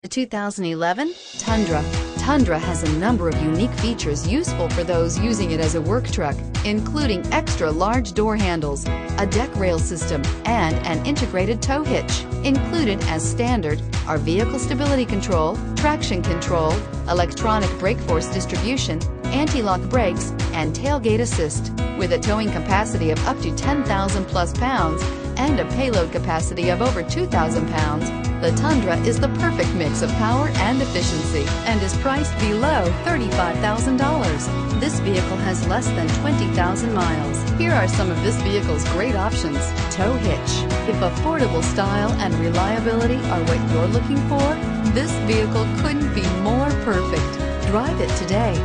The 2011 Tundra. Tundra has a number of unique features useful for those using it as a work truck, including extra large door handles, a deck rail system, and an integrated tow hitch. Included as standard are vehicle stability control, traction control, electronic brake force distribution, anti-lock brakes, and tailgate assist. With a towing capacity of up to 10,000 plus pounds and a payload capacity of over 2,000 pounds, the Tundra is the perfect mix of power and efficiency and is priced below $35,000. This vehicle has less than 20,000 miles. Here are some of this vehicle's great options: tow hitch. If affordable style and reliability are what you're looking for, this vehicle couldn't be more perfect. Drive it today.